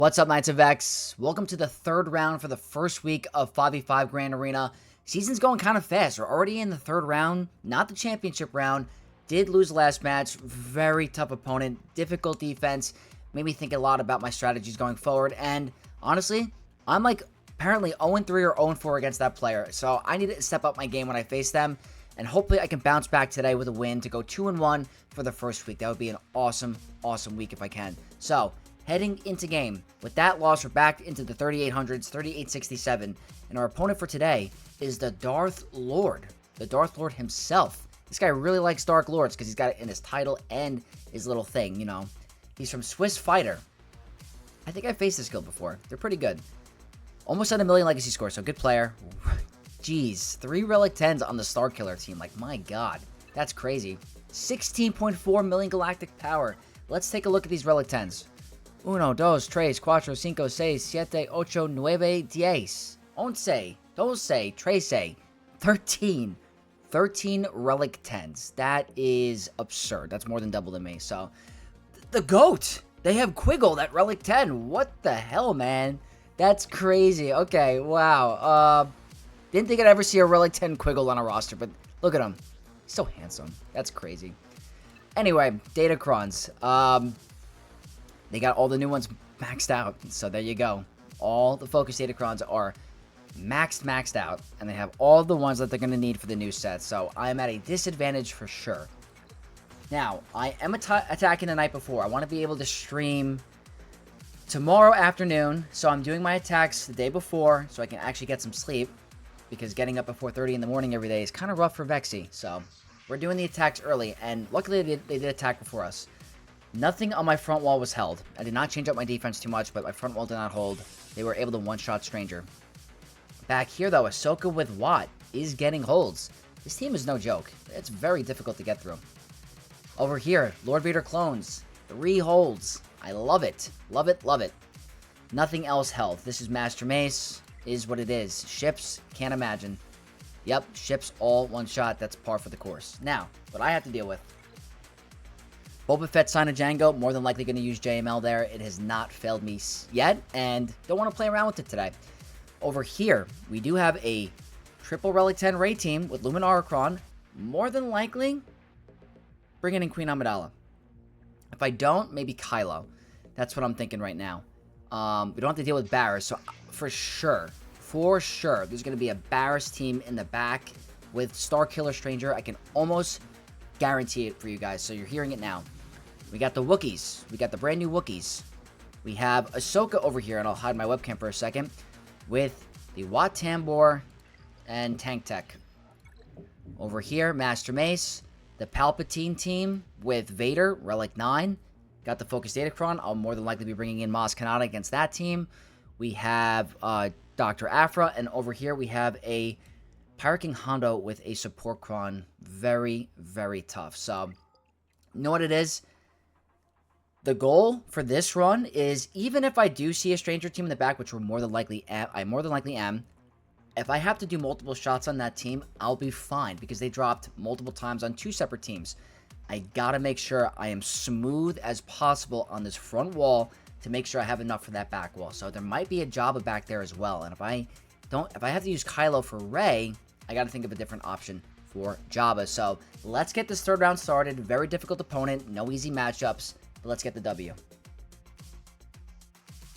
What's up, Knights of X? Welcome to the third round for the first week of 5v5 Grand Arena. Season's going kind of fast. We're already in the third round, not the championship round. Did lose last match. Very tough opponent. Difficult defense. Made me think a lot about my strategies going forward. And honestly, I'm like apparently 0-3 or 0-4 against that player. So I need to step up my game when I face them. And hopefully I can bounce back today with a win to go 2-1 for the first week. That would be an awesome, awesome week if I can. So heading into game. With that loss, we're back into the 3800s, 3867. And our opponent for today is the Darth Lord. The Darth Lord himself. This guy really likes Dark Lords because he's got it in his title and his little thing, you know. He's from Swiss Fighter. I think I faced this guild before. They're pretty good. Almost at a million legacy score, so good player. Jeez, 3 Relic 10s on the Star Killer team. Like, my god. That's crazy. 16.4 million galactic power. Let's take a look at these Relic 10s. 1, 2, 3, 4, 5, 6, 7, 8, 9, 10, 11, 12, 13. 13 Relic 10s. That is absurd. That's more than double than me. So, the GOAT. They have Quiggle, that Relic 10. What the hell, man? That's crazy. Okay, wow. Didn't think I'd ever see a Relic 10 Quiggle on a roster, but look at him. He's so handsome. That's crazy. Anyway, Datacrons. They got all the new ones maxed out, so there you go. All the Focus Datacrons are maxed out, and they have all the ones that they're going to need for the new set, so I am at a disadvantage for sure. Now, I am attacking the night before. I want to be able to stream tomorrow afternoon, so I'm doing my attacks the day before, so I can actually get some sleep, because getting up at 4:30 in the morning every day is kind of rough for Vexy, so we're doing the attacks early, and luckily they did attack before us. Nothing on my front wall was held. I did not change up my defense too much, but my front wall did not hold. They were able to one-shot Stranger. Back here, though, Ahsoka with Watt is getting holds. This team is no joke. It's very difficult to get through. Over here, Lord Vader clones. 3 holds. I love it. Love it, love it. Nothing else held. This is Master Mace. Is what it is. Ships, can't imagine. Yep, ships all one-shot. That's par for the course. Now, what I have to deal with. Boba Fett, Sign of Django, more than likely going to use JML there. It has not failed me yet, and don't want to play around with it today. Over here, we do have a triple Relic 10 raid team with Luminarachron, more than likely bringing in Queen Amidala. If I don't, maybe Kylo. That's what I'm thinking right now. We don't have to deal with Barris, so for sure, there's going to be a Barris team in the back with Starkiller Stranger. I can almost guarantee it for you guys, so you're hearing it now. We got the Wookies. We got the brand new Wookies. We have Ahsoka over here, and I'll hide my webcam for a second, with the Wat Tambor and Tank Tech. Over here, Master Mace, the Palpatine team with Vader, Relic 9. Got the Focus Datacron. I'll more than likely be bringing in Maz Kanata against that team. We have Dr. Aphra, and over here we have a Pirate King Hondo with a support cron. Very, very tough. So, you know what it is? The goal for this run is, even if I do see a Stranger team in the back, which I more than likely am, if I have to do multiple shots on that team, I'll be fine, because they dropped multiple times on 2 separate teams. I gotta make sure I am smooth as possible on this front wall to make sure I have enough for that back wall. So there might be a Jabba back there as well, and if I have to use Kylo for Rey, I gotta think of a different option for Jabba. So let's get this third round started. Very difficult opponent, no easy matchups, but let's get the W.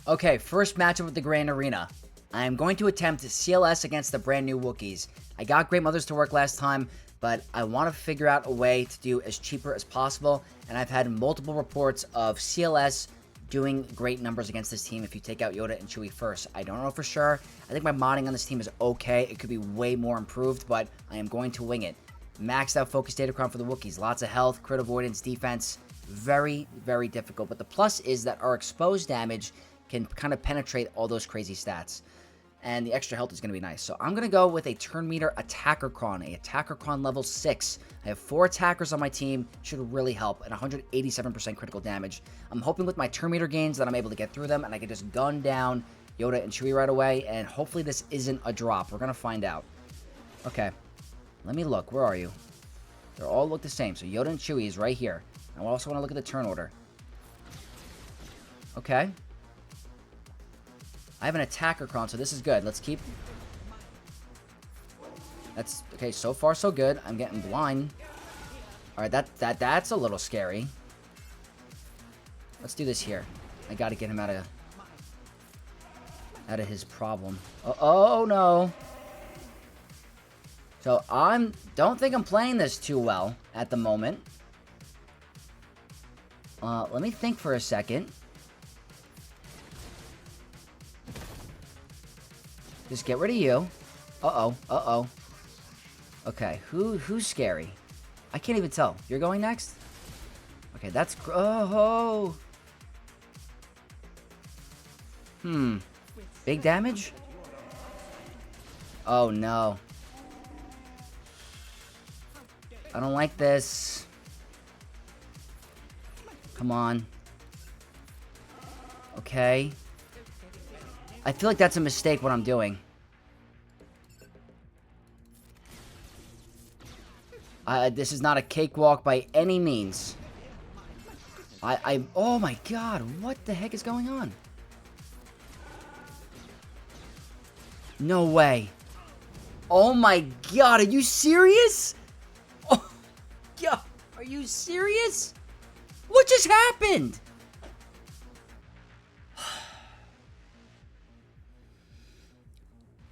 Okay, first matchup with the Grand Arena. I am going to attempt CLS against the brand new Wookiees. I got Great Mothers to work last time, but I want to figure out a way to do as cheaper as possible, and I've had multiple reports of CLS doing great numbers against this team if you take out Yoda and Chewie first. I don't know for sure. I think my modding on this team is okay. It could be way more improved, but I am going to wing it. Maxed out Focus Datacron for the Wookiees. Lots of health, crit avoidance, defense. Very, very difficult. But the plus is that our exposed damage can kind of penetrate all those crazy stats. And the extra health is going to be nice. So I'm going to go with a turn meter attacker cron, a attacker cron level 6. I have 4 attackers on my team. Should really help. And 187% critical damage. I'm hoping with my turn meter gains that I'm able to get through them, and I can just gun down Yoda and Chewie right away. And hopefully this isn't a drop. We're going to find out. Okay. Let me look. Where are you? They all look the same. So Yoda and Chewie is right here. I also want to look at the turn order. Okay. I have an attacker cron, so this is good. Let's keep... That's... Okay, so far so good. I'm getting blind. Alright, that's a little scary. Let's do this here. I gotta get him out of his problem. Oh no. So don't think I'm playing this too well at the moment. Let me think for a second. Just get rid of you. Uh-oh. Okay, who's scary? I can't even tell. You're going next? Okay, that's... Oh! Big damage? Oh, no. I don't like this. Come on. Okay. I feel like that's a mistake what I'm doing. This is not a cakewalk by any means. Oh my god, what the heck is going on? No way. Oh my god, are you serious? Oh, god, are you serious? What just happened?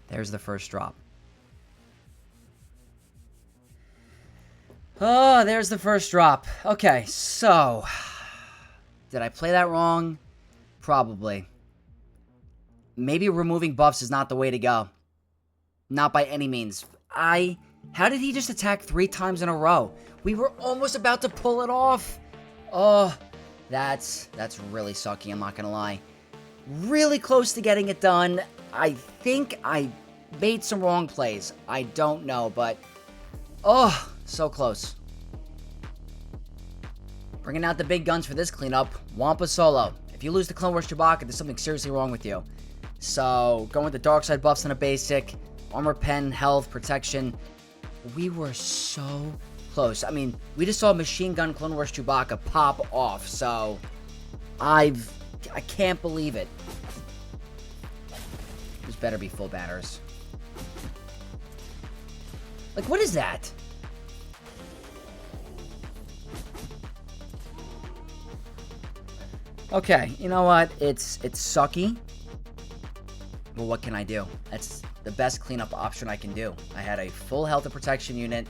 There's the first drop. Oh, there's the first drop. Okay, so... Did I play that wrong? Probably. Maybe removing buffs is not the way to go. Not by any means. How did he just attack 3 times in a row? We were almost about to pull it off. Oh, that's really sucky, I'm not gonna lie. Really close to getting it done. I think I made some wrong plays. I don't know, but... Oh, so close. Bringing out the big guns for this cleanup. Wampa solo. If you lose the Clone Wars Chewbacca, there's something seriously wrong with you. So, going with the dark side buffs in a basic. Armor pen, health, protection. We were so close. I mean, we just saw Machine Gun Clone Wars Chewbacca pop off. So, I can't believe it. This better be full batters. Like, what is that? Okay, you know what? It's sucky. But what can I do? That's the best cleanup option I can do. I had a full health and protection unit.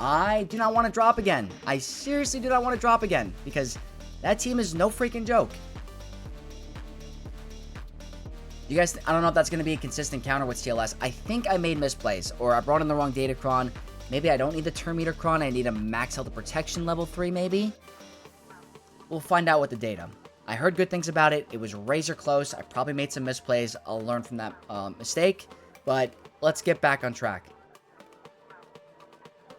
I do not want to drop again. I seriously do not want to drop again. Because that team is no freaking joke. You guys, I don't know if that's going to be a consistent counter with CLS. I think I made misplays. Or I brought in the wrong data cron. Maybe I don't need the turn meter cron. I need a max health and protection level 3 maybe. We'll find out with the data. I heard good things about it. It was razor close. I probably made some misplays. I'll learn from that mistake. But let's get back on track.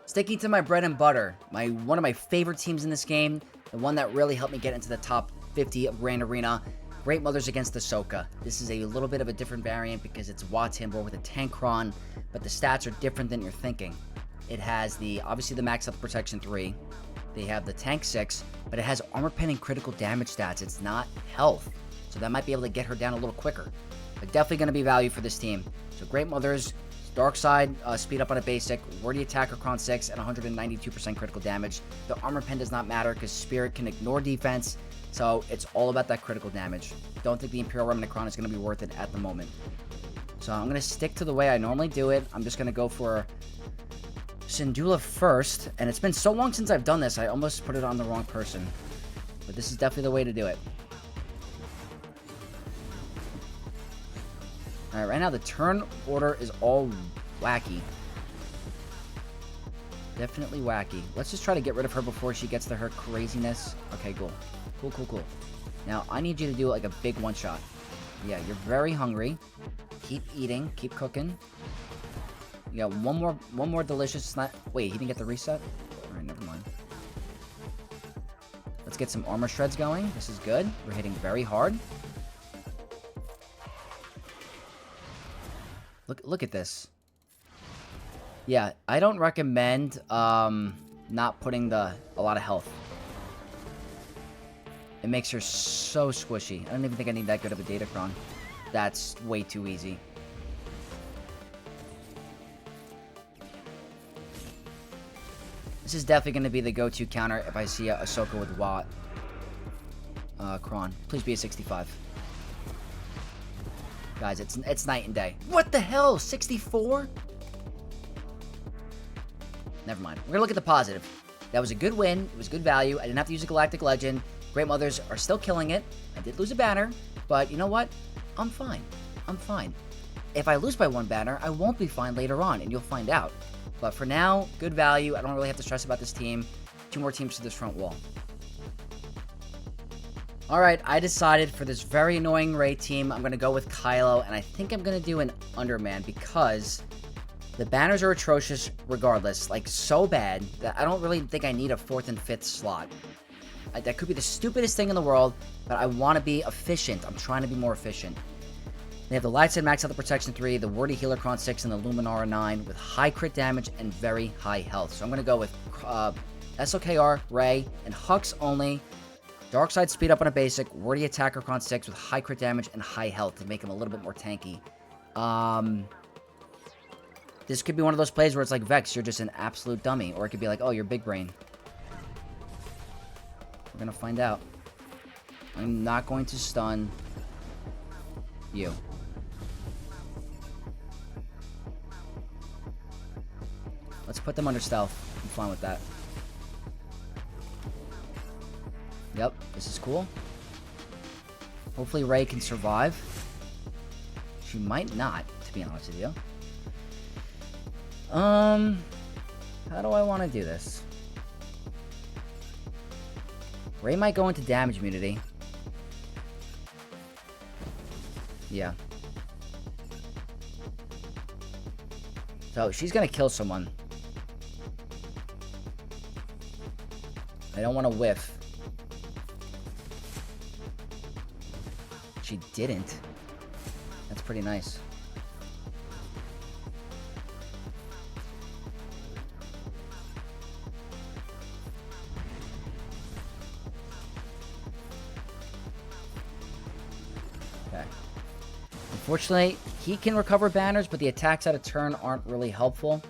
Sticking to my bread and butter. One of my favorite teams in this game. The one that really helped me get into the top 50 of Grand Arena. Great Mothers against Ahsoka. This is a little bit of a different variant because it's Wa Timber with a tank cron. But the stats are different than you're thinking. It has obviously the max health protection 3. They have the tank 6, but it has armor pen and critical damage stats. It's not health, so that might be able to get her down a little quicker. But definitely going to be value for this team. So Great Mothers, dark side, speed up on a basic, wordy attacker cron 6, and 192% critical damage. The armor pen does not matter because Spirit can ignore defense, so it's all about that critical damage. Don't think the Imperial Remnant cron is going to be worth it at the moment. So I'm going to stick to the way I normally do it. I'm just going to go for Syndulla first, and it's been so long since I've done this, I almost put it on the wrong person. But this is definitely the way to do it. Alright, right now the turn order is all wacky. Definitely wacky. Let's just try to get rid of her before she gets to her craziness. Okay, cool. Cool. Now, I need you to do like a big one-shot. Yeah, you're very hungry. Keep eating. Keep cooking. You got one more delicious snack. Wait, he didn't get the reset? Alright, never mind. Let's get some armor shreds going. This is good. We're hitting very hard. Look at this. Yeah, I don't recommend not putting a lot of health. It makes her so squishy. I don't even think I need that good of a data cron. that's way too easy. This is definitely going to be the go-to counter if I see a Ahsoka with Kron. Please be a 65. Guys, it's night and day. What the hell? 64? Never mind. We're going to look at the positive. That was a good win. It was good value. I didn't have to use a Galactic Legend. Great Mothers are still killing it. I did lose a banner, but you know what? I'm fine. I'm fine. If I lose by 1 banner, I won't be fine later on, and you'll find out. But for now, good value. I don't really have to stress about this team. 2 more teams to this front wall. Alright, I decided for this very annoying Rey team, I'm going to go with Kylo, and I think I'm going to do an Underman because the banners are atrocious regardless. Like, so bad that I don't really think I need a 4th and 5th slot. That could be the stupidest thing in the world, but I want to be efficient. I'm trying to be more efficient. They have the Light Side Max out the Protection 3, the Wordy Healer Kron 6, and the Luminara 9 with high crit damage and very high health. So I'm going to go with SLKR, Rey, and Hux only. Dark Side Speed Up on a basic, Wordy Attacker Kron 6 with high crit damage and high health to make him a little bit more tanky. This could be one of those plays where it's like, Vex, you're just an absolute dummy. Or it could be like, oh, you're big brain. We're going to find out. I'm not going to stun you. Let's put them under stealth. I'm fine with that. Yep, this is cool. Hopefully Rey can survive. She might not, to be honest with you. How do I want to do this? Rey might go into damage immunity. Yeah. So, she's gonna kill someone. I don't want to whiff. She didn't. That's pretty nice. Okay. Unfortunately, he can recover banners, but the attacks out of turn aren't really helpful.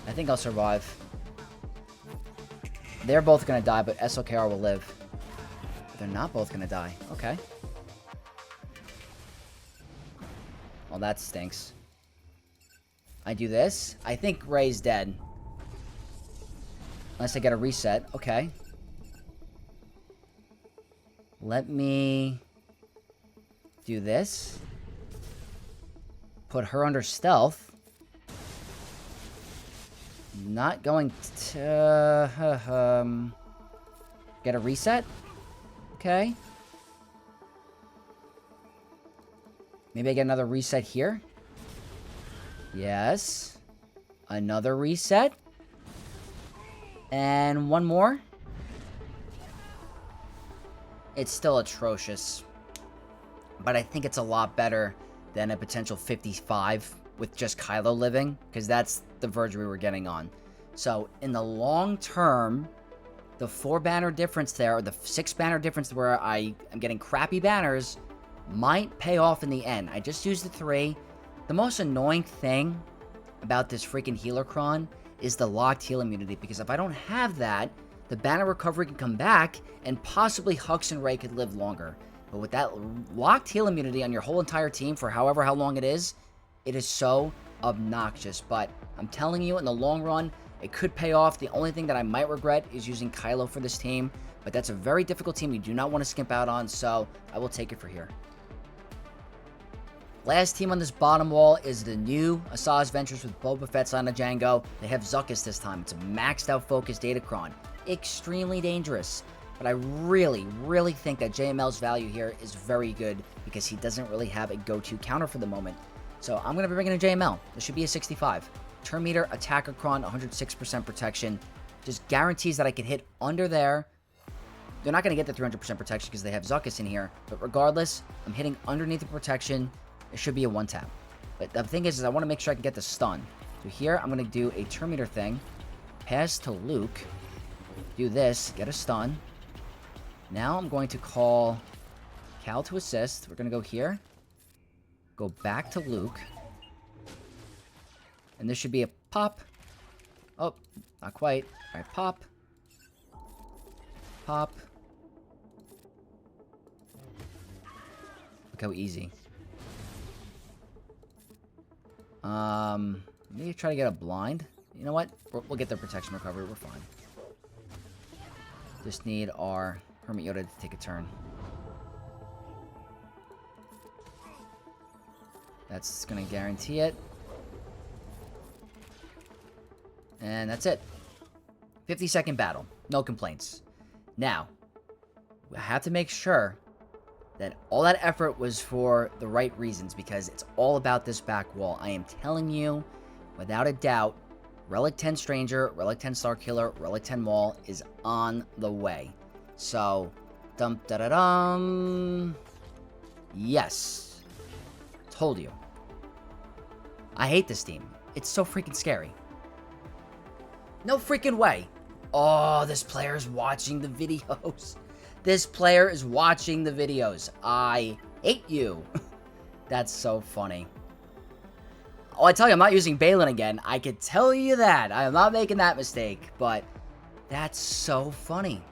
I think I'll survive. They're both going to die, but SLKR will live. They're not both going to die. Okay. Well, that stinks. I do this. I think Rey's dead. Unless I get a reset. Okay. Let me do this. Put her under stealth. Not going to get a reset. Okay. Maybe I get another reset here. Yes. Another reset. And one more. It's still atrocious. But I think it's a lot better than a potential 55 with just Kylo living, because that's the verge we were getting on. So, in the long term, the 4-banner difference there, or the 6-banner difference where I am getting crappy banners, might pay off in the end. I just used the 3. The most annoying thing about this freaking healer cron is the locked heal immunity, because if I don't have that, the banner recovery can come back, and possibly Hux and Rey could live longer. But with that locked heal immunity on your whole entire team for however how long it is so obnoxious. But I'm telling you, in the long run, it could pay off. The only thing that I might regret is using Kylo for this team. But that's a very difficult team you do not want to skimp out on, so I will take it for here. Last team on this bottom wall is the new Asajj Ventress with Boba Fett, Son of Django. They have Zuckuss this time. It's a maxed out focus Datacron. Extremely dangerous. But I really, really think that JML's value here is very good because he doesn't really have a go-to counter for the moment. So I'm going to be bringing in JML. This should be a 65. Turn meter, attacker cron, 106% protection. Just guarantees that I can hit under there. They're not going to get the 300% protection because they have Zuckuss in here. But regardless, I'm hitting underneath the protection. It should be a 1-tap. But the thing is I want to make sure I can get the stun. So here, I'm going to do a turn meter thing. Pass to Luke. Do this. Get a stun. Now I'm going to call Cal to assist. We're going to go here. Go back to Luke. And there should be a pop. Oh, not quite. All right, pop. Pop. Look how easy. Maybe try to get a blind. You know what? We'll get the protection recovery. We're fine. Just need our Hermit Yoda to take a turn. That's going to guarantee it. And that's it. 50-second battle. No complaints. Now, we have to make sure that all that effort was for the right reasons, because it's all about this back wall. I am telling you, without a doubt, Relic 10 Stranger, Relic 10 Starkiller, Relic 10 Maul is on the way. So, dum-da-da-dum. Yes. Told you. I hate this team. It's so freaking scary. No freaking way. Oh, this player is watching the videos. This player is watching the videos. I hate you. That's so funny. Oh, I tell you, I'm not using Bane again. I could tell you that. I am not making that mistake. But that's so funny.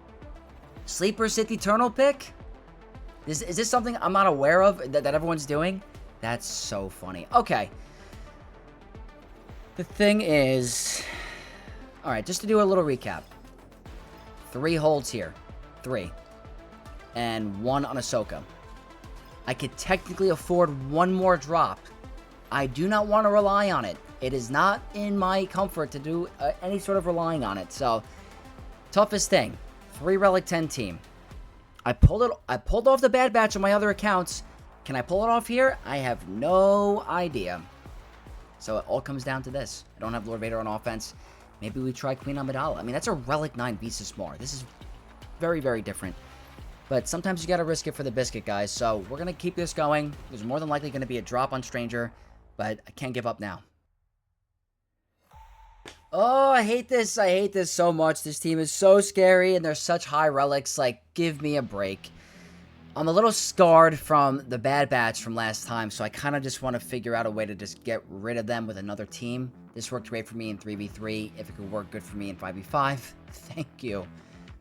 Sleeper Sith Eternal pick? Is this something I'm not aware of that everyone's doing? That's so funny. Okay. The thing is... Alright, just to do a little recap. 3 holds here. 3. And 1 on Ahsoka. I could technically afford 1 more drop. I do not want to rely on it. It is not in my comfort to do any sort of relying on it. So, toughest thing. 3 Relic 10 team. I pulled off the Bad Batch on my other accounts. Can I pull it off here? I have no idea. So it all comes down to this. I don't have Lord Vader on offense. Maybe we try Queen Amidala. I mean, that's a Relic 9 Beast more. This is very, very different. But sometimes you gotta risk it for the biscuit, guys. So we're gonna keep this going. There's more than likely gonna be a drop on Stranger. But I can't give up now. Oh, I hate this. I hate this so much. This team is so scary, and they're such high relics. Like, give me a break. I'm a little scarred from the Bad Batch from last time, so I kind of just want to figure out a way to just get rid of them with another team. This worked great for me in 3v3. If it could work good for me in 5v5, thank you.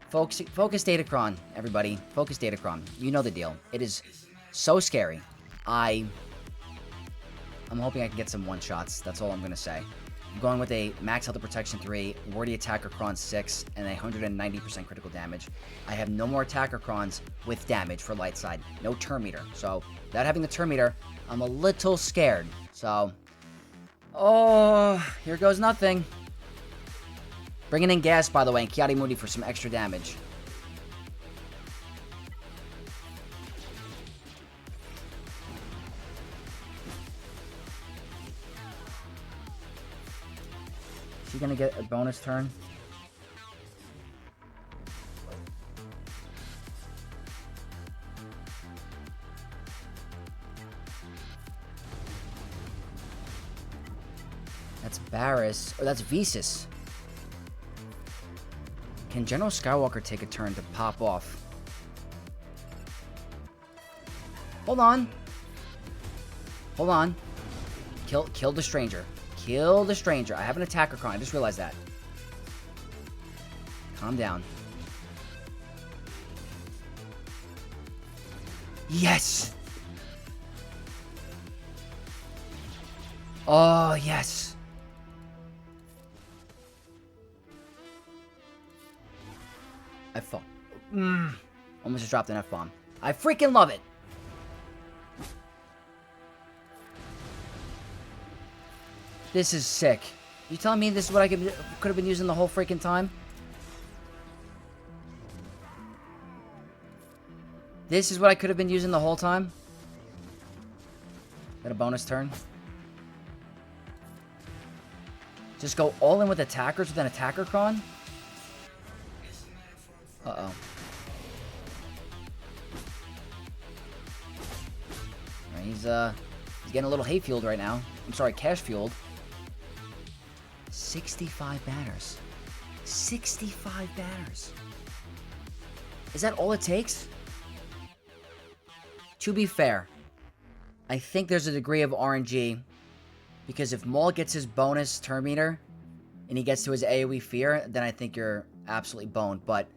Focus Datacron, everybody. Focus Datacron. You know the deal. It is so scary. I'm hoping I can get some one-shots. That's all I'm going to say. I'm going with a Max Health Protection 3, Wardy Attacker Cron 6, and 190% critical damage. I have no more Attacker Crons with damage for light side. No turn meter. So, without having the turn meter, I'm a little scared. So, oh, here goes nothing. Bringing in gas, by the way, and Kiadi Moody for some extra damage. Is he gonna get a bonus turn? That's Barris. Or that's Visas. Can General Skywalker take a turn to pop off? Hold on. Hold on. Kill the Stranger. Kill the Stranger. I have an Attacker Cron. I just realized that. Calm down. Yes! Oh, yes. I fuck. Almost just dropped an F-bomb. I freaking love it. This is sick. You telling me this is what I could have been using the whole freaking time? This is what I could have been using the whole time? Got a bonus turn. Just go all in with attackers with an Attacker Cron? Uh-oh. Right, he's getting a little hay-fueled right now. I'm sorry, cash-fueled. 65 batters. 65 batters. Is that all it takes? To be fair, I think there's a degree of RNG, because if Maul gets his bonus turn meter, and he gets to his AoE fear, then I think you're absolutely boned. But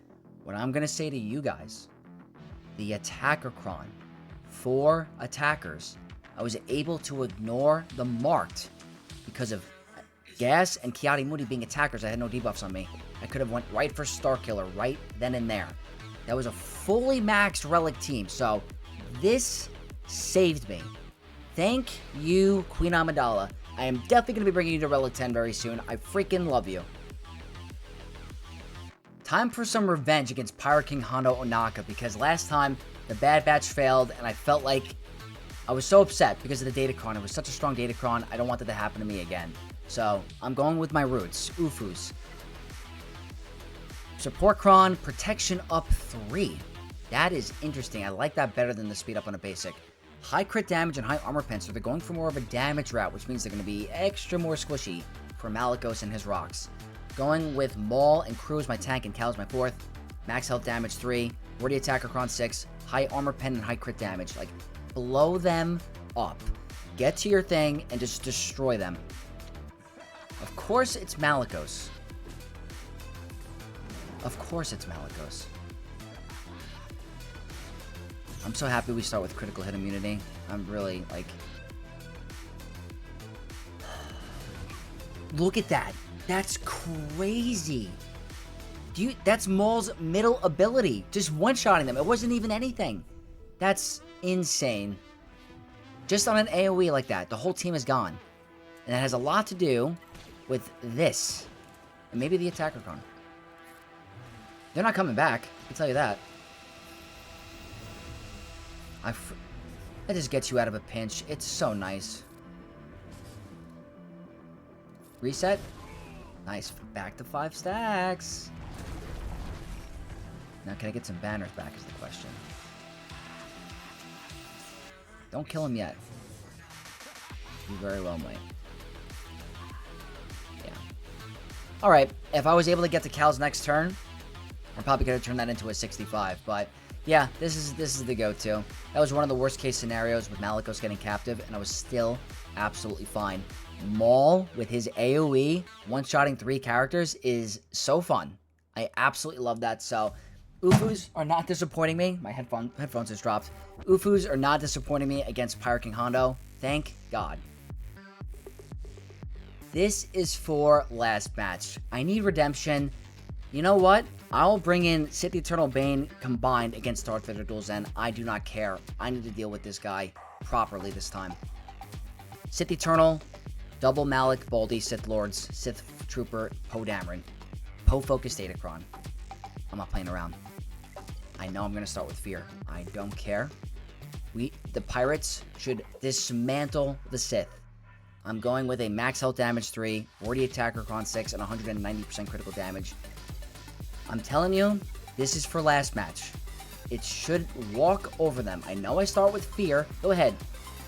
what I'm going to say to you guys, the attacker cron, 4 attackers, I was able to ignore the marked because of Gas and Kiadi Moody being attackers. I had no debuffs on me. I could have went right for Starkiller right then and there. That was a fully maxed Relic team, so this saved me. Thank you, Queen Amidala. I am definitely going to be bringing you to Relic 10 very soon. I freaking love you. Time for some revenge against Pirate King Hondo Onaka, because last time the Bad Batch failed, and I felt like I was so upset because of the Datacron. It was such a strong Datacron. I don't want that to happen to me again. So, I'm going with my roots. Ufus. Support Cron, Protection up 3. That is interesting. I like that better than the speed up on a basic. High crit damage and high armor pen, so they're going for more of a damage route, which means they're going to be extra more squishy for Malgus and his rocks. Going with Maul and Crew as my tank and Cal as my 4th. Max health damage 3. Wordy attacker cron 6. High armor pen and high crit damage. Like, blow them up. Get to your thing and just destroy them. Of course it's Malgus. Of course it's Malgus. I'm so happy we start with critical hit immunity. I'm really, like... Look at that. That's crazy. That's Maul's middle ability. Just one-shotting them. It wasn't even anything. That's insane. Just on an AoE like that, the whole team is gone. And that has a lot to do with this. And maybe the attacker cron. They're not coming back. I can tell you that. That just gets you out of a pinch. It's so nice. Reset. Nice. Back to 5 stacks. Now, can I get some banners back is the question. Don't kill him yet. You very well might. Yeah. Alright. If I was able to get to Cal's next turn, I'm probably going to turn that into a 65, but... yeah, this is the go-to. That was one of the worst case scenarios with Malgus getting captive, and I was still absolutely fine. Maul, with his AoE, one-shotting 3 characters, is so fun. I absolutely love that, so... Ufus are not disappointing me. My headphones just dropped. Ufus are not disappointing me against Pirate King Hondo. Thank God. This is for last match. I need redemption. You know what? I'll bring in Sith Eternal Bane combined against Darth Vader Duel Zen. I do not care. I need to deal with this guy properly this time. Sith Eternal, double Malik, Baldy, Sith Lords, Sith Trooper, Poe Dameron. Poe Focus Datacron. I'm not playing around. I know I'm going to start with Fear. I don't care. The Pirates should dismantle the Sith. I'm going with a max health damage 3, 40 attacker cron 6, and 190% critical damage. I'm telling you, this is for last match. It should walk over them. I know I start with Fear. Go ahead.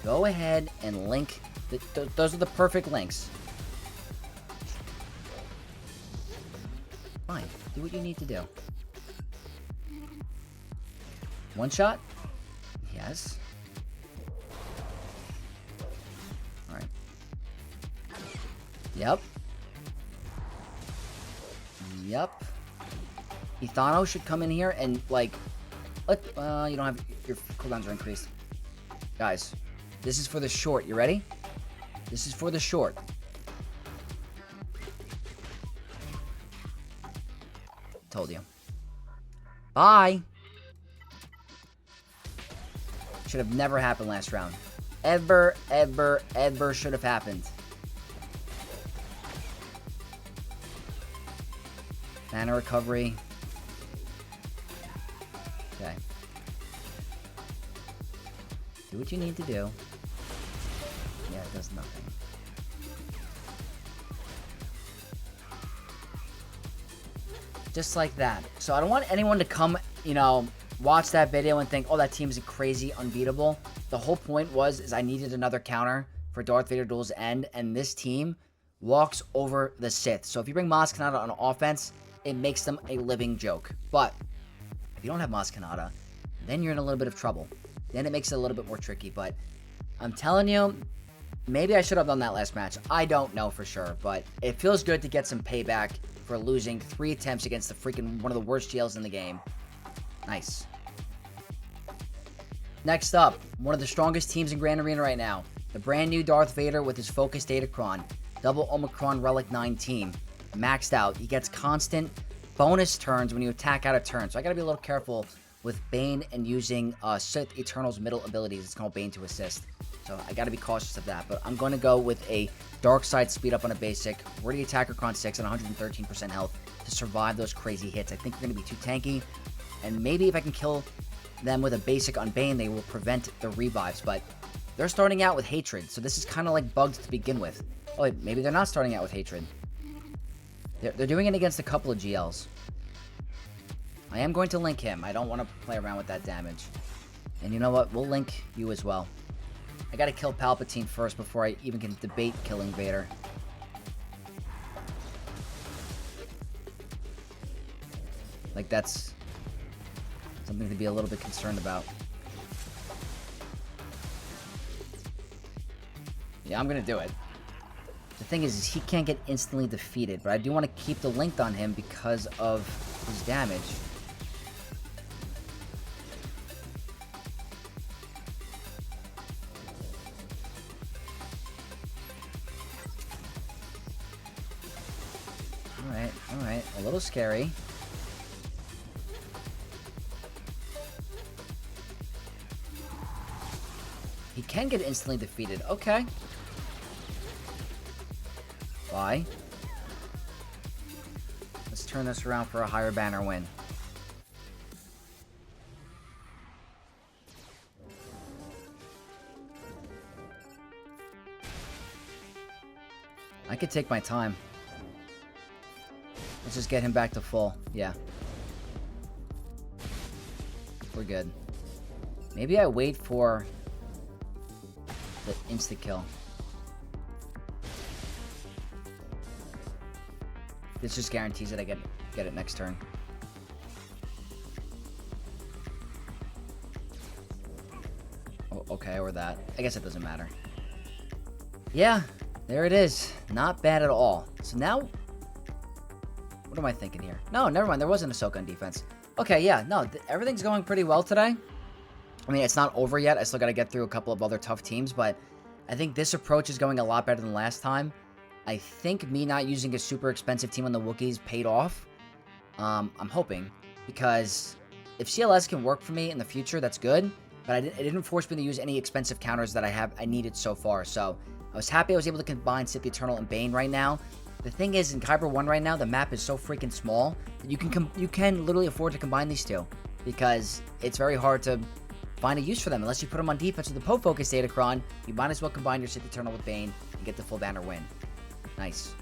Go ahead and link. Those are the perfect links. Fine. Do what you need to do. One shot? Yes. Alright. Yep. Yep. Ethano should come in here and, like... you don't have... Your cooldowns are increased. Guys, this is for the short. You ready? This is for the short. Told you. Bye! Should have never happened last round. Ever should have happened. Mana recovery. Okay. Do what you need to do. Yeah, it does nothing. Just like that. So I don't want anyone to come, watch that video and think, oh, that team's crazy, unbeatable. The whole point is I needed another counter for Darth Vader Duel's End, and this team walks over the Sith. So if you bring Maz Kanata on offense, it makes them a living joke. But if you don't have Maz Kanata, then you're in a little bit of trouble. then it makes it a little bit more tricky. But I'm telling you, maybe I should have done that last match. I don't know for sure, but it feels good to get some payback for losing 3 attempts against the freaking one of the worst GLs in the game. Nice. Next up, one of the strongest teams in Grand Arena right now. The brand new Darth Vader with his Focus Datacron. Double Omicron Relic 9 team. Maxed out. He gets constant bonus turns when you attack out of turn. So I gotta be a little careful with Bane and using Sith Eternal's middle abilities. It's called Bane to assist. So I gotta be cautious of that. But I'm gonna go with a Dark Side speed up on a basic. Wordy Attacker Cron 6 and 113% health to survive those crazy hits. I think they're gonna be too tanky. And maybe if I can kill them with a basic on Bane, they will prevent the revives. But they're starting out with Hatred. So this is kind of like bugged to begin with. Oh, wait, maybe they're not starting out with Hatred. They're doing it against a couple of GLs. I am going to link him. I don't want to play around with that damage. And you know what? We'll link you as well. I gotta kill Palpatine first before I even can debate killing Vader. Like, that's something to be a little bit concerned about. Yeah, I'm gonna do it. The thing is he can't get instantly defeated, but I do want to keep the link on him because of his damage. Alright, a little scary. He can get instantly defeated, okay. Why? Let's turn this around for a higher banner win. I could take my time. Let's just get him back to full. Yeah. We're good. Maybe I wait for the insta-kill. This just guarantees that I get it next turn. Oh, okay, or that. I guess it doesn't matter. Yeah, there it is. Not bad at all. So now, what am I thinking here? No, never mind. There wasn't Ahsoka on defense. Okay, yeah, no, everything's going pretty well today. I mean, it's not over yet. I still got to get through a couple of other tough teams, but I think this approach is going a lot better than last time. I think me not using a super expensive team on the Wookiees paid off. I'm hoping, because if CLS can work for me in the future, that's good. But it didn't force me to use any expensive counters that I needed so far. So I was happy I was able to combine Sith Eternal and Bane right now. The thing is, in Kyber 1 right now, the map is so freaking small that you can literally afford to combine these two, because it's very hard to find a use for them unless you put them on defense with the Focus Datacron. You might as well combine your Sith Eternal with Bane and get the full banner win. Nice.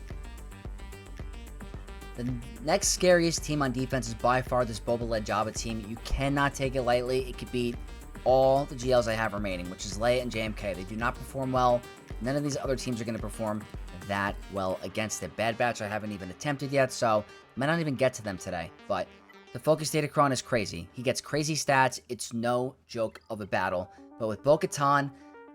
The next scariest team on defense is by far this Boba-led Jabba team. You cannot take it lightly. It could beat all the GLs I have remaining, which is Leia and JMK. They do not perform well. None of these other teams are going to perform that well against it. Bad Batch I haven't even attempted yet, so I might not even get to them today. But the Focus Datacron is crazy. He gets crazy stats. It's no joke of a battle. But with Bo-Katan,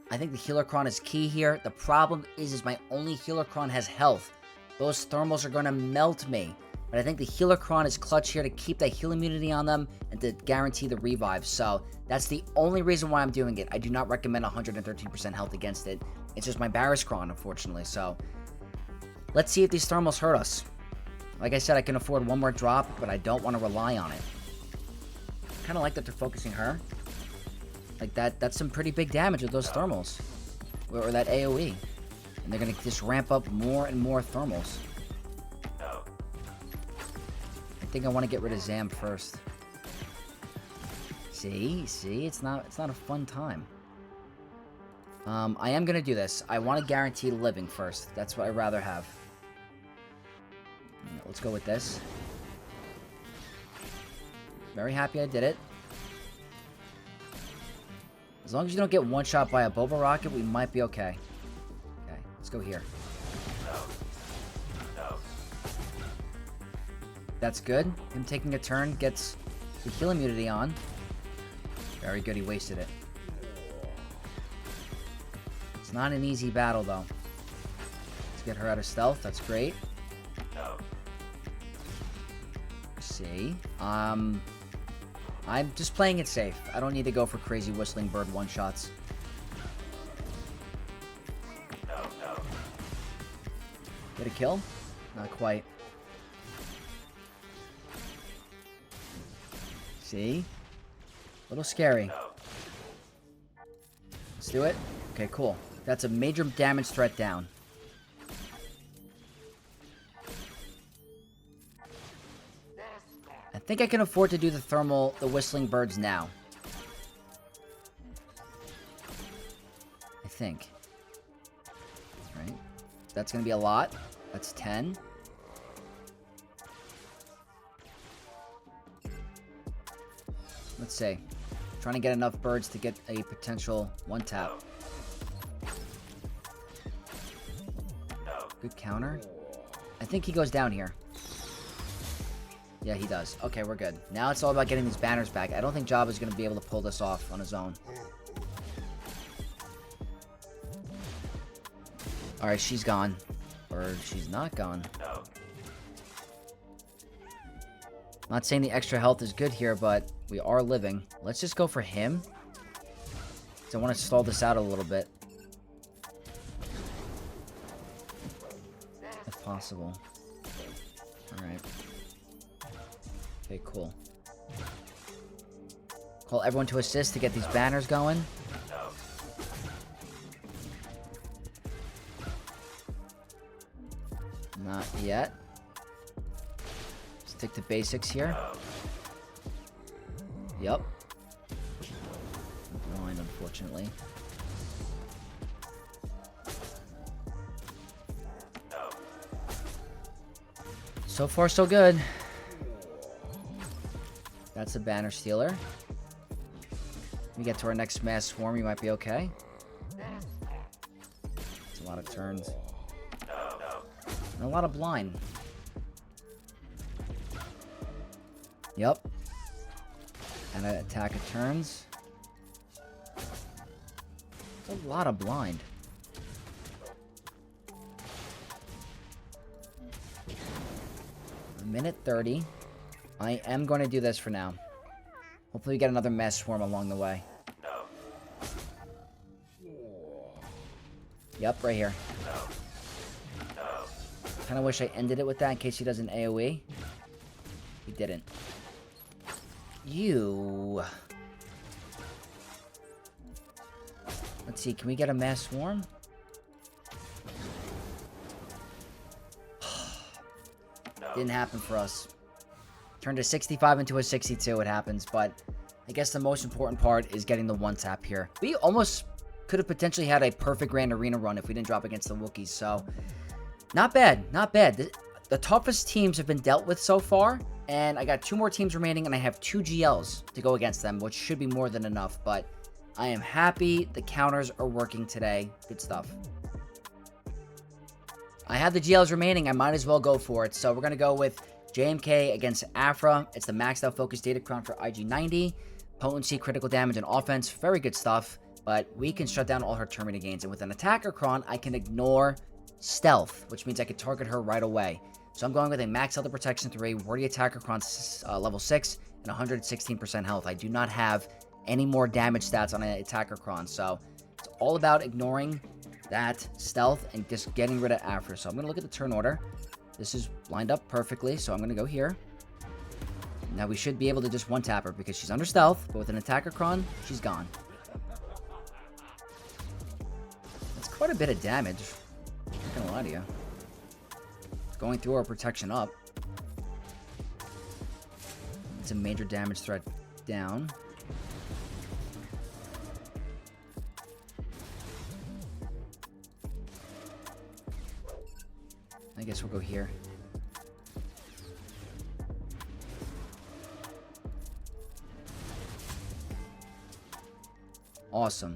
I think the Healer Cron is key here. The problem is my only Healer Cron has health. Those thermals are going to melt me. But I think the Healer Cron is clutch here to keep that heal immunity on them and to guarantee the revive. So that's the only reason why I'm doing it. I do not recommend 113% health against it. It's just my Barris Cron, unfortunately. So let's see if these thermals hurt us. Like I said, I can afford one more drop, but I don't want to rely on it. I kind of like that they're focusing her. Like that's some pretty big damage with those thermals. Or that AoE. And they're going to just ramp up more and more thermals. I think I want to get rid of Zam first. See, it's not a fun time. I am going to do this. I want to guarantee living first. That's what I'd rather have. Let's go with this. Very happy I did it. As long as you don't get one shot by a Boba rocket, we might be okay. Okay, let's go here. That's good. Him taking a turn gets the heal immunity on. Very good, he wasted it. It's not an easy battle, though. Let's get her out of stealth. That's great. Let's see. I'm just playing it safe. I don't need to go for crazy whistling bird one-shots. Get a kill? Not quite. See? A little scary. Let's do it. Okay, cool. That's a major damage threat down. I think I can afford to do the whistling birds now. I think. Right? That's going to be a lot. That's 10. Let's see. Trying to get enough birds to get a potential one tap. Good counter. I think he goes down here. Yeah, he does. Okay, we're good. Now it's all about getting these banners back. I don't think Jabba's going to be able to pull this off on his own. Alright, she's gone. Or she's not gone. I'm not saying the extra health is good here, but we are living. Let's just go for him. So I want to stall this out a little bit. If possible. Alright. Okay, cool. Call everyone to assist to get these banners going. Not yet. Stick to basics here. Yep. Blind, unfortunately. So far, so good. That's a banner stealer. We get to our next mass swarm, we might be okay. It's a lot of turns. And a lot of blind. Yep. And an attack of turns. It's a lot of blind. Minute 30. I am going to do this for now. Hopefully we get another mass swarm along the way. Yep, right here. Kind of wish I ended it with that in case he does an AoE. He didn't. You. Let's see, can we get a mass swarm? Didn't happen for us. Turned a 65 into a 62, it happens, but I guess the most important part is getting the one tap here. We almost could have potentially had a perfect Grand Arena run if we didn't drop against the Wookiees, so not bad, not bad. The toughest teams have been dealt with so far, and I got 2 more teams remaining, and I have 2 GLs to go against them, which should be more than enough, but I am happy the counters are working today. Good stuff. I have the GLs remaining, I might as well go for it, so we're going to go with JMK against Aphra. It's the maxed out focus data crown for IG-90. Potency, critical damage, and offense. Very good stuff. But we can shut down all her Terminator gains. And with an attacker cron, I can ignore stealth, which means I can target her right away. So I'm going with a max health protection 3, wordy attacker cron level 6, and 116% health. I do not have any more damage stats on an attacker cron. So it's all about ignoring that stealth and just getting rid of Aphra. So I'm going to look at the turn order. This is lined up perfectly, so I'm going to go here. Now we should be able to just one-tap her because she's under stealth, but with an attacker cron, she's gone. That's quite a bit of damage. I'm not going to lie to you. Going through our protection up. It's a major damage threat down. I guess we'll go here. Awesome.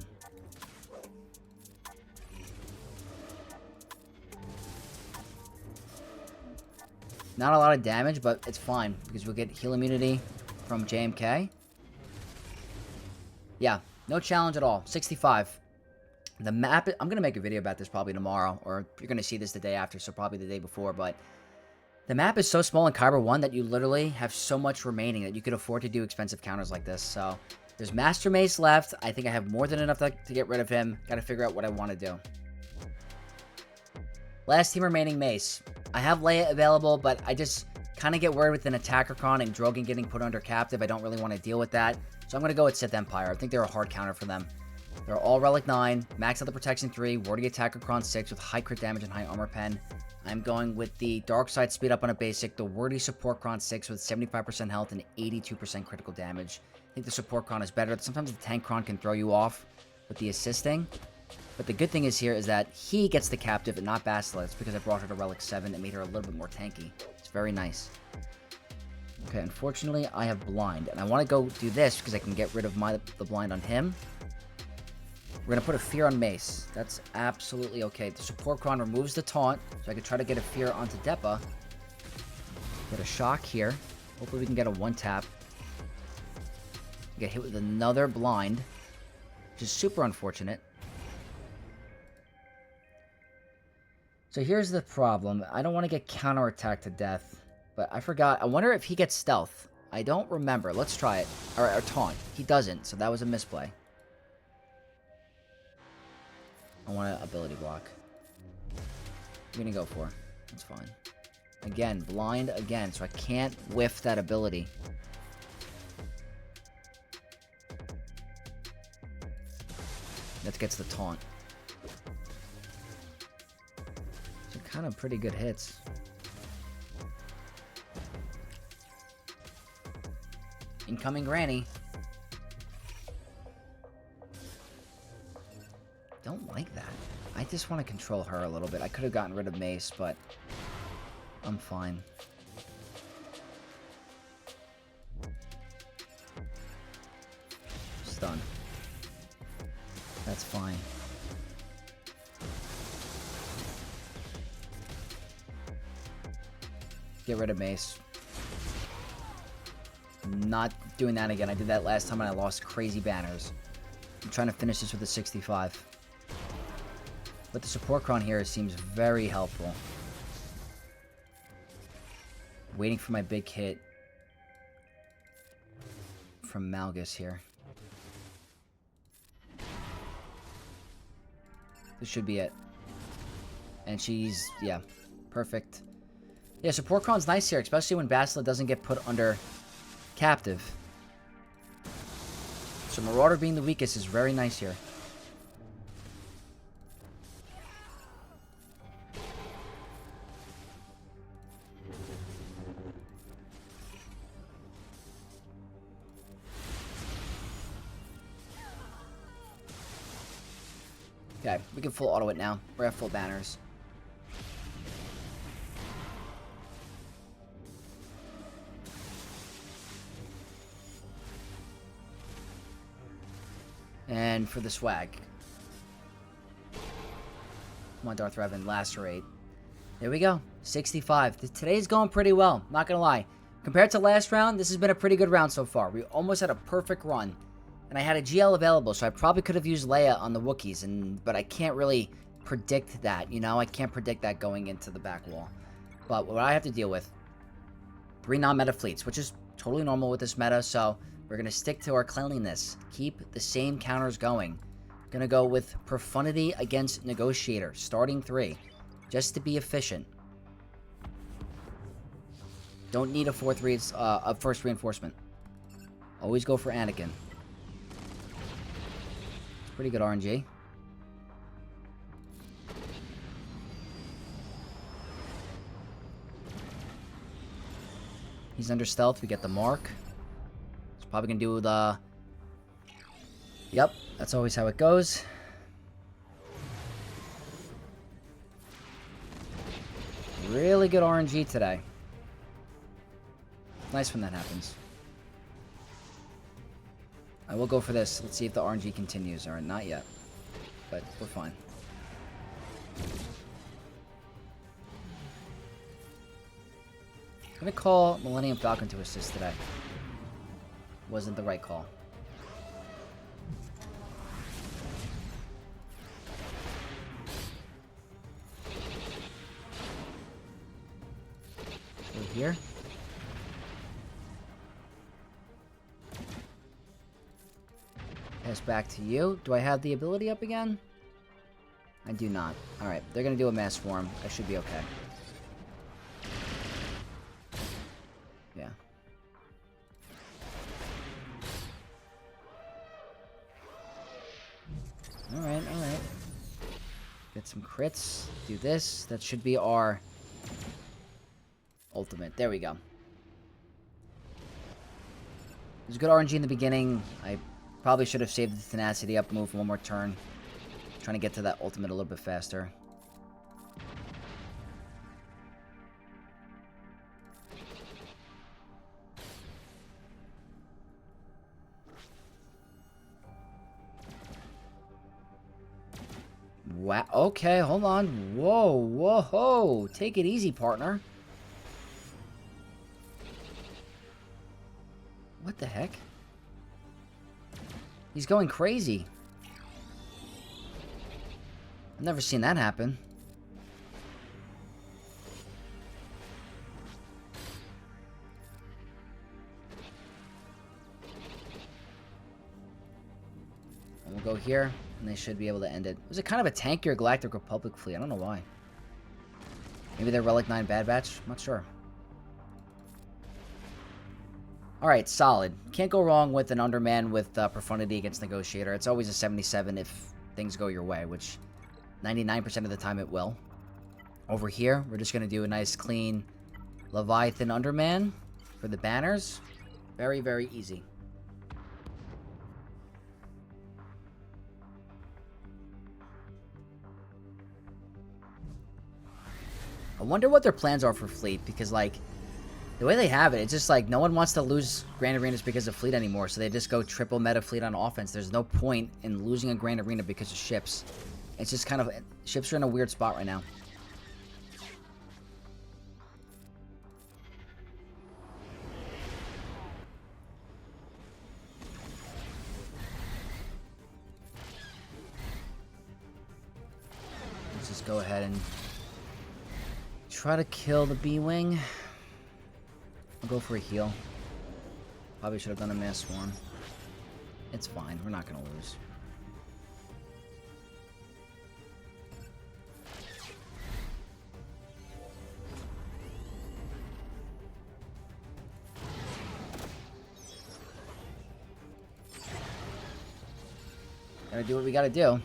Not a lot of damage, but it's fine because we'll get heal immunity from JMK. Yeah, no challenge at all. 65. The map, I'm going to make a video about this probably tomorrow, or you're going to see this the day after, so probably the day before, but the map is so small in Kyber 1 that you literally have so much remaining that you could afford to do expensive counters like this. So there's Master Mace left. I think I have more than enough to get rid of him. Got to figure out what I want to do. Last team remaining, Mace. I have Leia available, but I just kind of get worried with an Attacker Con and Drogon getting put under captive. I don't really want to deal with that. So I'm going to go with Sith Empire. I think they're a hard counter for them. They're all Relic 9, max out the Protection 3, Wardy Attacker Cron 6 with high crit damage and high armor pen. I'm going with the Dark Side speed up on a basic, the Wordy Support Cron 6 with 75% health and 82% critical damage. I think the Support Cron is better. Sometimes the Tank Cron can throw you off with the assisting. But the good thing is here is that he gets the captive and not Bastila. It's because I brought her to Relic 7 and made her a little bit more tanky. It's very nice. Okay, unfortunately, I have Blind. And I want to go do this because I can get rid of the Blind on him. We're going to put a Fear on Mace. That's absolutely okay. The Support Cron removes the taunt, so I can try to get a Fear onto Depa. Get a Shock here. Hopefully we can get a one-tap. Get hit with another Blind, which is super unfortunate. So here's the problem. I don't want to get counterattacked to death, but I forgot. I wonder if he gets Stealth. I don't remember. Let's try it. Or Taunt. He doesn't, so that was a misplay. I want an ability block. I'm gonna go for. That's fine. Again, blind again, so I can't whiff that ability. That gets the taunt. So kind of pretty good hits. Incoming Granny. Don't like that. I just want to control her a little bit. I could have gotten rid of Mace, but I'm fine. Stun. That's fine. Get rid of Mace. Not doing that again. I did that last time and I lost crazy banners. I'm trying to finish this with a 65. But the Support Cron here seems very helpful. Waiting for my big hit from Malgus here. This should be it. And she's, yeah, perfect. Yeah, Support Cron's nice here, especially when Bastila doesn't get put under captive. So Marauder being the weakest is very nice here. Okay, we can full auto it now. We're at full banners. And for the swag. Come on, Darth Revan, lacerate. There we go. 65. Today's going pretty well, not gonna lie. Compared to last round, this has been a pretty good round so far. We almost had a perfect run. And I had a GL available, so I probably could have used Leia on the Wookiees, but I can't really predict that, you know? I can't predict that going into the back wall. But what I have to deal with, 3 non-meta fleets, which is totally normal with this meta, so we're going to stick to our cleanliness. Keep the same counters going. Going to go with Profundity against Negotiator, starting 3, just to be efficient. Don't need a first reinforcement. Always go for Anakin. Pretty good RNG. He's under stealth. We get the mark. He's probably going to do the... Yep, that's always how it goes. Really good RNG today. Nice when that happens. I will go for this. Let's see if the RNG continues. Alright, not yet. But we're fine. I'm going to call Millennium Falcon to assist today. Wasn't the right call. here. Pass back to you. Do I have the ability up again? I do not. Alright, they're gonna do a mass swarm. I should be okay. Yeah. Alright, alright. Get some crits. Do this. That should be our ultimate. There we go. There's good RNG in the beginning. I probably should have saved the tenacity up move one more turn. Trying to get to that ultimate a little bit faster. Wow. Okay, hold on. Whoa, whoa. Take it easy, partner. What the heck? He's going crazy. I've never seen that happen. And we'll go here, and they should be able to end it. Was it kind of a tankier Galactic Republic fleet? I don't know why. Maybe they're Relic 9 Bad Batch? I'm not sure. Alright, solid. Can't go wrong with an Underman with Profundity against Negotiator. It's always a 77 if things go your way, which 99% of the time it will. Over here, we're just going to do a nice clean Leviathan Underman for the banners. Very, very easy. I wonder what their plans are for fleet, because, like, the way they have it, it's just like no one wants to lose Grand Arenas because of fleet anymore, so they just go triple meta fleet on offense. There's no point in losing a Grand Arena because of ships. It's just kind of... ships are in a weird spot right now. Let's just go ahead and try to kill the B-Wing. I'll go for a heal. Probably should have done a mass swarm. It's fine. We're not going to lose. Gotta do what we gotta do.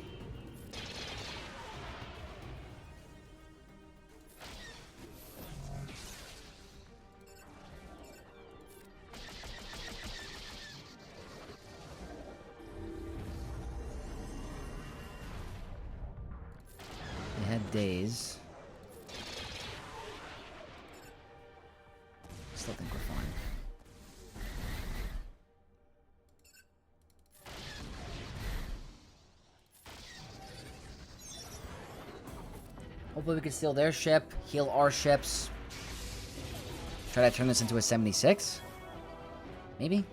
They had days. Still think we're fine. Hopefully we can steal their ship, heal our ships. Try to turn this into a 76? Maybe?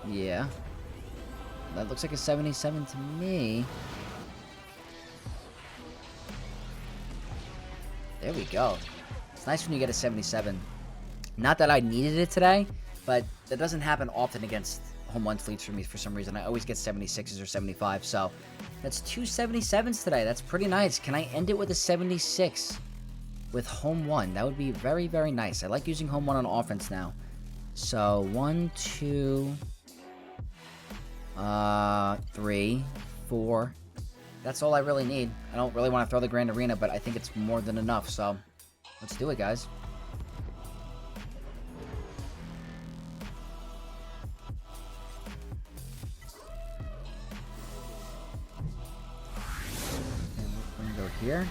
Yeah. That looks like a 77 to me. There we go. It's nice when you get a 77. Not that I needed it today, but that doesn't happen often against Home 1 fleets for me for some reason. I always get 76s or 75, so that's 2 77s today. That's pretty nice. Can I end it with a 76 with Home 1? That would be very, very nice. I like using Home 1 on offense now. So 1, 2, 3, 4. That's all I really need. I don't really want to throw the Grand Arena, but I think it's more than enough, so let's do it, guys. Here.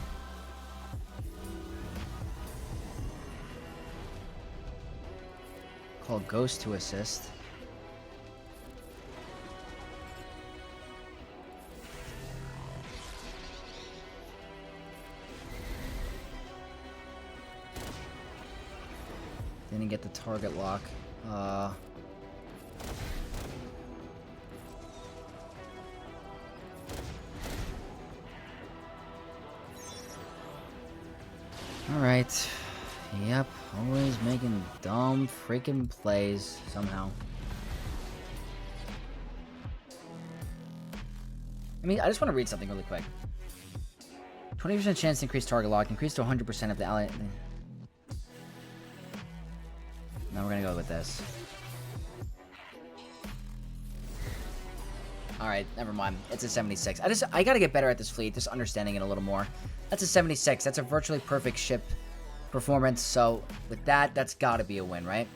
Call Ghost to assist. Didn't get the target lock. Alright. Yep, always making dumb freaking plays somehow. I mean, I just want to read something really quick. 20% chance to increase target lock. Increase to 100% of the ally. Now we're going to go with this. Alright, never mind. It's a 76. I gotta get better at this fleet, just understanding it a little more. That's a 76. That's a virtually perfect ship performance. So, with that, that's gotta be a win, right?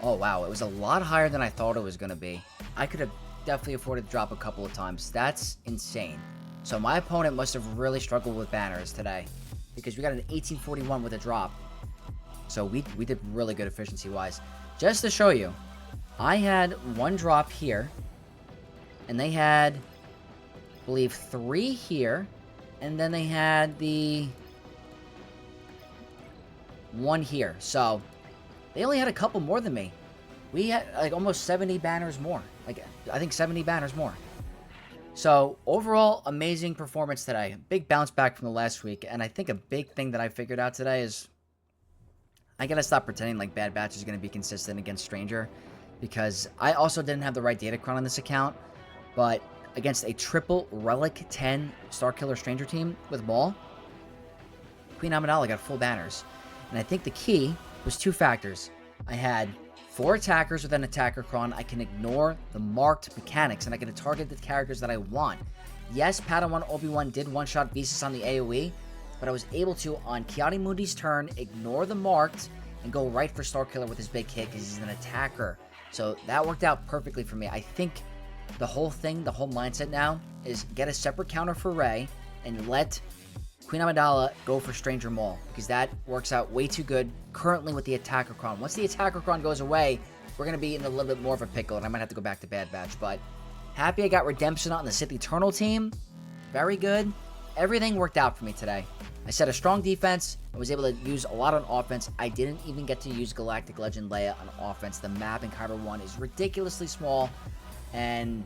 Oh, wow. It was a lot higher than I thought it was gonna be. I could have definitely afforded to drop a couple of times. That's insane. So, my opponent must have really struggled with banners today, because we got an 1841 with a drop. So, we did really good efficiency-wise. Just to show you, I had one drop here, and they had, I believe, 3 here. And then they had the 1 here. So, they only had a couple more than me. We had, like, almost 70 banners more. Like, I think 70 banners more. So, overall, amazing performance today. Big bounce back from the last week. And I think a big thing that I figured out today is I gotta stop pretending like Bad Batch is gonna be consistent against Stranger. Because I also didn't have the right datacron on this account. But against a triple Relic 10 Starkiller Stranger team with Maul, Queen Amidala got full banners. And I think the key was 2 factors. I had 4 attackers with an attacker cron. I can ignore the marked mechanics, and I can target the characters that I want. Yes, Padawan Obi-Wan did one-shot Visas on the AoE, but I was able to, on Ki-Adi-Mundi's turn, ignore the marked and go right for Starkiller with his big hit because he's an attacker. So that worked out perfectly for me. I think the whole thing, the whole mindset now, is get a separate counter for Rey and let Queen Amidala go for Stranger Maul, because that works out way too good currently with the Attacker Cron. Once the Attacker Cron goes away, we're going to be in a little bit more of a pickle, and I might have to go back to Bad Batch. But happy I got Redemption on the Sith Eternal team. Very good. Everything worked out for me today. I set a strong defense. I was able to use a lot on offense. I didn't even get to use Galactic Legend Leia on offense. The map in Kyber 1 is ridiculously small, and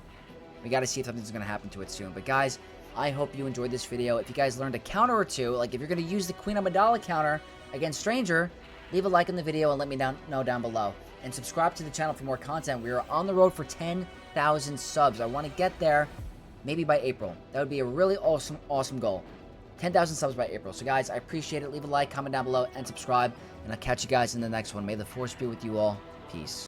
we got to see if something's going to happen to it soon. But guys, I hope you enjoyed this video. If you guys learned a counter or two, like if you're going to use the Queen Amidala counter against Stranger, leave a like in the video and let me know down below. And subscribe to the channel for more content. We are on the road for 10,000 subs. I want to get there maybe by April. That would be a really awesome goal. 10,000 subs by April. So guys, I appreciate it. Leave a like, comment down below, and subscribe. And I'll catch you guys in the next one. May the Force be with you all. Peace.